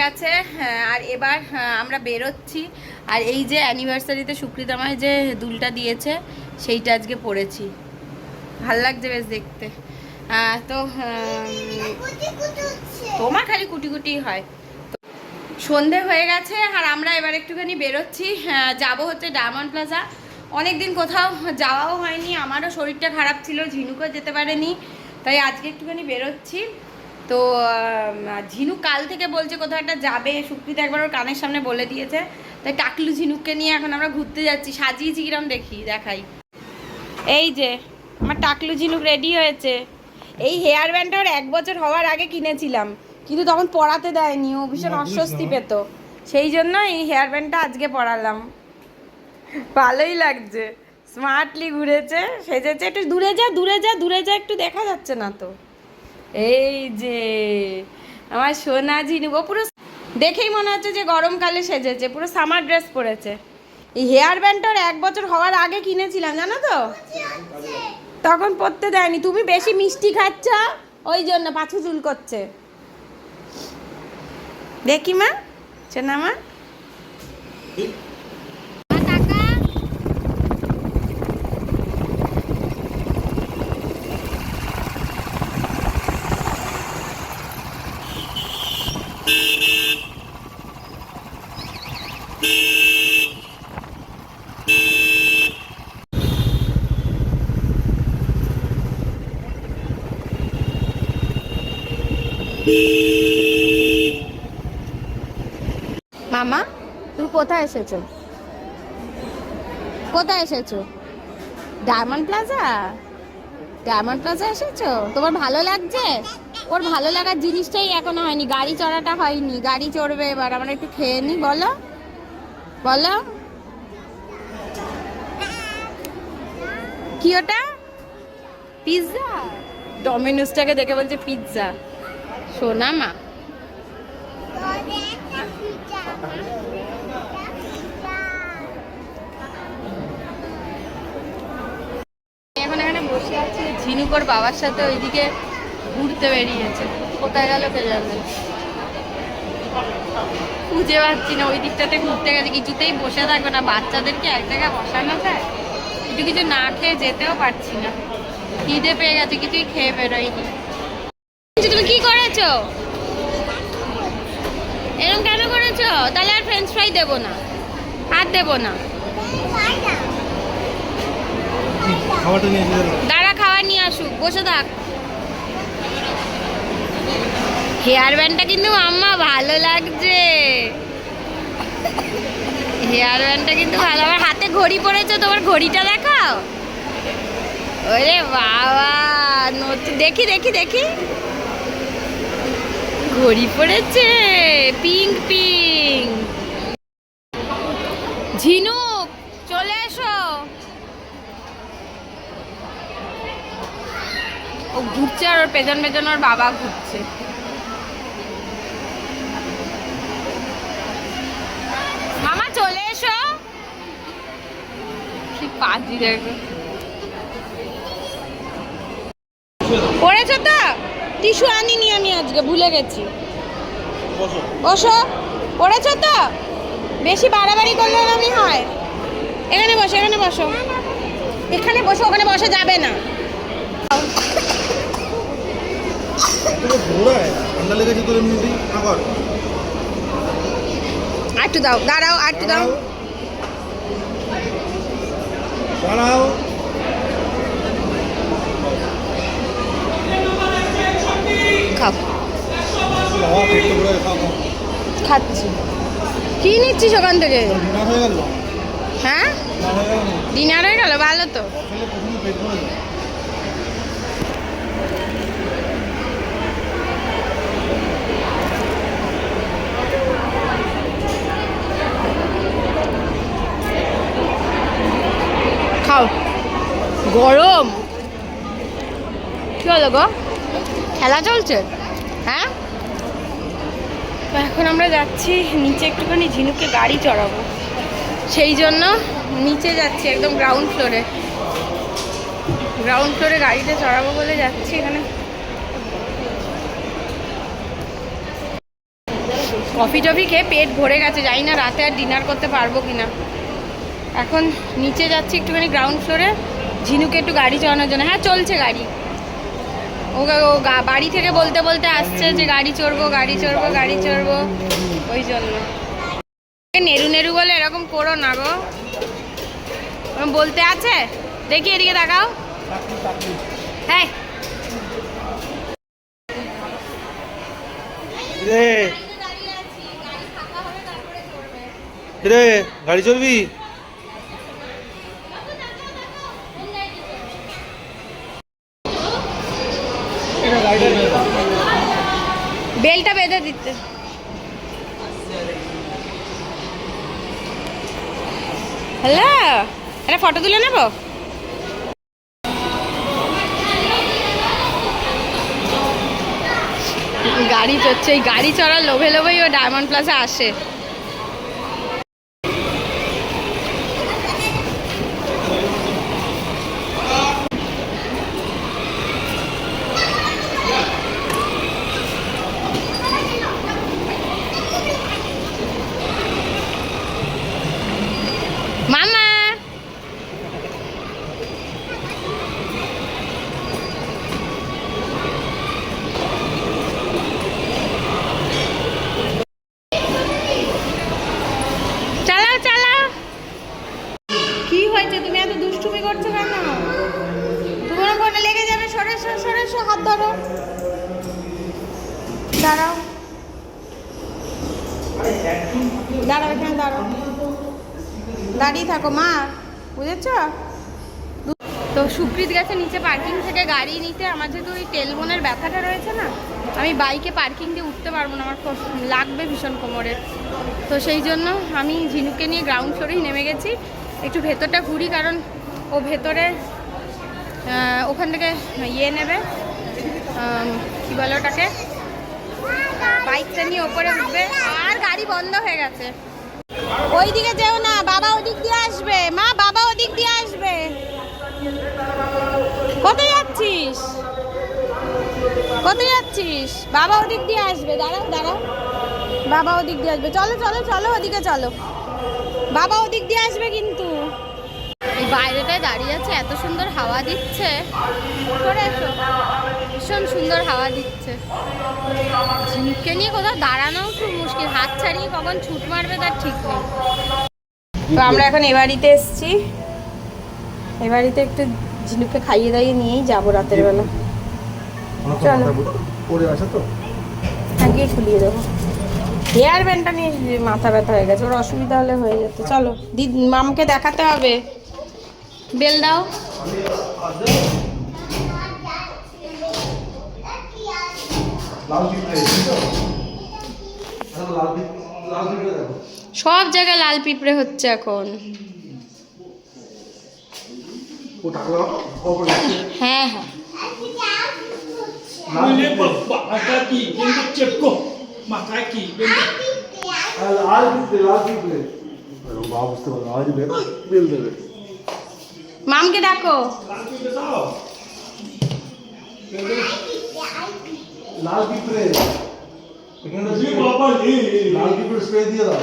গেছে। আর এবার আমরা বেরোচ্ছি। আর এই যে অ্যানিভার্সারিতে সুকৃত আমায় যে দুলটা দিয়েছে সেইটা আজকে পরেছি, ভাল লাগছে বেশ দেখতে। তো তোমার খালি কুটি কুটি হয়। সন্ধে হয়ে গেছে আর আমরা এবার একটুখানি বেরোচ্ছি। যাব হচ্ছে ডায়মন্ড প্লাজা। অনেকদিন কোথাও যাওয়াও হয়নি, আমারও শরীরটা খারাপ ছিল, ঝিনুকও যেতে পারেনি, তাই আজকে একটুখানি বেরোচ্ছি। তো ঝিনুক কাল থেকে বলছে কোথাও একটা যাবে, সুকৃতি একবার ওর কানের সামনে বলে দিয়েছে, তাই টাকলু ঝিনুককে নিয়ে এখন আমরা ঘুরতে যাচ্ছি। সাজিয়েছি কিরম দেখাই। এই যে আমার টাকলু ঝিনুক রেডি হয়েছে। এই হেয়ার ব্যান্ডটা ওর 1 বছর হওয়ার আগে কিনেছিলাম, কিন্তু তখন পরাতে দেয়নি, ও ভীষণ অস্বস্তি পেত, সেই জন্য এই হেয়ার ব্যান্ডটা আজকে পরালাম। ভালোই লাগছে, স্মার্টলি ঘুরেছে, সেজেছে। একটু দূরে যা একটু দেখা যাচ্ছে না তো। এই যে আমার সোনা ঝিনুক, ও পুরো দেখেই মনে হচ্ছে যে গরমকালে সেজেছে, পুরো সামার ড্রেস পরেছে। এই হেয়ার ব্যান্ডটা 1 বছর হওয়ার আগে কিনেছিলাম, জানো তো, তখন পরতে দেয়নি। তুমি বেশি মিষ্টি খাচ্ছ, ওই জন্য পাছু চুল করছে। দেখি মা, চেনা মা, মামা তুমি কোথায় এসেছো? কোথায় এসেছো? Diamond plaza. ডায়মন্ড প্লাজা এসেছো? তোমার ভালো লাগছে? ওর ভালো লাগার জিনিসটাই এখনো হয়নি, গাড়ি চড়াটা হয়নি। গাড়ি চড়বে এবার, আমরা একটু খেয়ে নি। বলো বলো কি ওটা? পিৎজা? ডমিনোসটাকে দেখে বলছে পিৎজা। সোনা মা, এখন এখানে বসে আছি, ঝিনুকর বাবার সাথে ওইদিকে ঘুরতে বেরিয়েছে, কোথায় গেল কে জানে, খুঁজে পাচ্ছি না। ওই দিকটাতে ঘুরতে গেছে, কিছুতেই বসে থাকবে না, বাচ্চাদেরকে এক জায়গায় বসানো যায়? একটু কিছু না খেয়ে যেতেও পারছি না, খিদে পেয়ে গেছে, কিছুই খেয়ে বেরোয়নি। তুমি কি করেছো? এরকম কেন করেছো? তাহলে আর ফ্রেঞ্চ ফ্রাই দেবো না, আর দেবো না। দাঁড়া, খাবার নিয়ে আসুক, বসে থাক। হেয়ার ব্যান্ডটা কিন্তু আম্মা ভালো লাগছে, হেয়ার ব্যান্ডটা কিন্তু ভালো। আমার হাতে ঘড়ি পরেছো, তোমার ঘড়িটা দেখাও। ওরে বাবা, নতুন, দেখি দেখি দেখি, ঘড়ি পরেছে পিঙ্ক পিঙ্ক। ঝিনুক চলে এসো। ও ঘুরছে আর ওর পেছন পেছন ওর বাবা ঘুরছে। মামা চলে এসো। কি পাজি দেখো, পড়েছো তো? টিস্যু আনিনি আমি, আজকে ভুলে গেছি। বসো, পড়েছো তো? বেশি বাড়াবাড়ি করলে আমি হয়। এখানে বসো, এখানে বসো, এখানে বসো, ওখানে বসা যাবে না। আটটু দাও, দাঁড়াও, আটটু দাও, দাঁড়াও। খাও, খাচ্ছি। কি নিচ্ছিস ওখান থেকে? হ্যাঁ, ডিনার হয়ে গেল, ভালো তো। খাও, গরম। কি হলো গো, খেলা চলছে? হ্যাঁ, এখন আমরা যাচ্ছি নিচে, একটুখানি ঝিনুককে গাড়ি চড়াবো, সেই জন্য নিচে যাচ্ছি, একদম গ্রাউন্ড ফ্লোরে। গ্রাউন্ড ফ্লোরে গাড়িতে চড়াবো বলে যাচ্ছি। এখানে কফি টফি খেয়ে পেট ভরে গেছে, জানি না রাতে আর ডিনার করতে পারবো কিনা। এখন নিচে যাচ্ছি একটুখানি গ্রাউন্ড ফ্লোরে ঝিনুকে একটু গাড়ি চালানোর জন্য। হ্যাঁ চলছে গাড়ি, ও বাড়ি থেকে বলতে বলতে আসছে যে গাড়ি চড়বো গাড়ি চড়বো গাড়ি চড়বো, ওই জন্য। নেরু নেরু বলে এরকম করো না গো, বলতে আছে। দেখি এদিকে তাকাও। হ্যাঁ রে গাড়ি চলবি? বেলটা বেঁধে দিতে। হ্যালো, একটা ফটো তুলে নেব। গাড়ি চড়ছে, এই গাড়ি চড়ার লোভে লোভেই ও ডায়মন্ড প্লাজা আসে। মামা চালাও চালাও। কি হয়েছে, তুমি এত দুষ্টুমি করছো কেন? তোমার ফোনে লেগে যাবে। সরে সরে হাত ধরো, দাঁড়াও দাঁড়াও, এখানে দাঁড়াও, দাঁড়িয়ে থাকো মা, বুঝেছো? তো সুপ্রীত গেছে নিচে পার্কিং থেকে গাড়ি নিতে। আমার যেহেতু ওই টেলবোনের ব্যথাটা রয়েছে না, আমি বাইকে পার্কিং দিয়ে উঠতে পারবো না, আমার লাগবে ভীষণ কোমরে। তো সেই জন্য আমি ঝিনুকে নিয়ে গ্রাউন্ড ফ্লোরেই নেমে গেছি। একটু ভেতরটা ঘুরি, কারণ ও ভেতরে ওখান থেকে ইয়ে নেবে, কী বলে ওটাকে, বাইকটা নিয়ে ওপরে উঠবে। আর গাড়ি বন্ধ হয়ে গেছে। ওই দিকে যেও না, বাবা ওদিক দিয়ে আসবে। মা, বাবা ওদিক দিয়ে আসবে। কোথায় যাচ্ছিস? কোথায় যাচ্ছিস? বাবা ওদিক দিয়ে আসবে, দাঁড়াও দাঁড়াও, বাবা ওদিক দিয়ে আসবে। চলো চলো চলো, ওদিকে চলো, বাবা ওদিক দিয়ে আসবে কিন্তু। এই বাইরেটায় দাঁড়িয়ে আছে, এত সুন্দর হাওয়া দিচ্ছে। করে এসো, ভীষণ সুন্দর হাওয়া দিচ্ছে। ঝিনুককে নিয়ে কোথাও দাঁড়ানোও খুব মুশকিল, হাত ছাড়িয়ে কখন ছুট মারবে তার ঠিক নেই। তো আমরা এখন এ বাড়িতে এসছি, এ বাড়িতে একটু ঝিনুককে খাইয়ে দাইয়ে নিয়েই যাবো রাতের বেলা। চলো হ্যাঁ, গিয়ে খুলিয়ে দেবো। হেয়ার ব্যান্ডটা নিয়ে মাথা ব্যথা হয়ে গেছে, ওর অসুবিধা হলে হয়ে যেত। চলো মামকে দেখাতে হবে। বেল দাও। সব জায়গায় লাল পিঁপড়ে হচ্ছে এখন। হ্যাঁ হ্যাঁ, মামকে ডাকো। লাল পিঁপড়ে, লাল পিঁপড়ে স্প্রে দিয়ে দাও।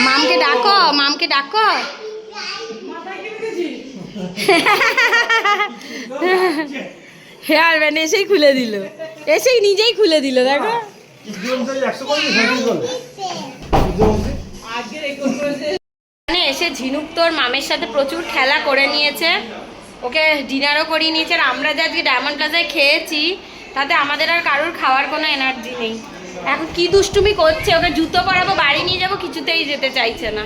মামকে ডাকো, মামকে ডাকো। হেয়ার ব্যান্ড এসেই খুলে দিল, এসেই নিজেই খুলে দিল। দেখো এসে ঝিনুক তোর মামের সাথে প্রচুর খেলা করে নিয়েছে, ওকে ডিনারও করিয়ে নিয়েছে। আর আমরা যে আজকে ডায়মন্ড প্লাজায় খেয়েছি, তাতে আমাদের আর কারোর খাওয়ার কোনো এনার্জি নেই। এখন কি দুষ্টুমি করছে, ওকে জুতো পরাবো, বাড়ি নিয়ে যাবো, কিছুতেই যেতে চাইছে না।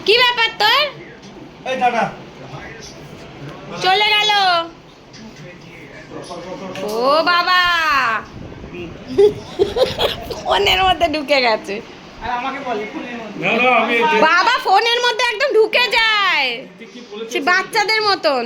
কি ব্যাপার তোর? চলে গেল। ও বাবা, ফোনের মধ্যে ঢুকে গেছে। বাবা ফোনের মধ্যে একদম ঢুকে যায়, সে বাচ্চাদের মতন।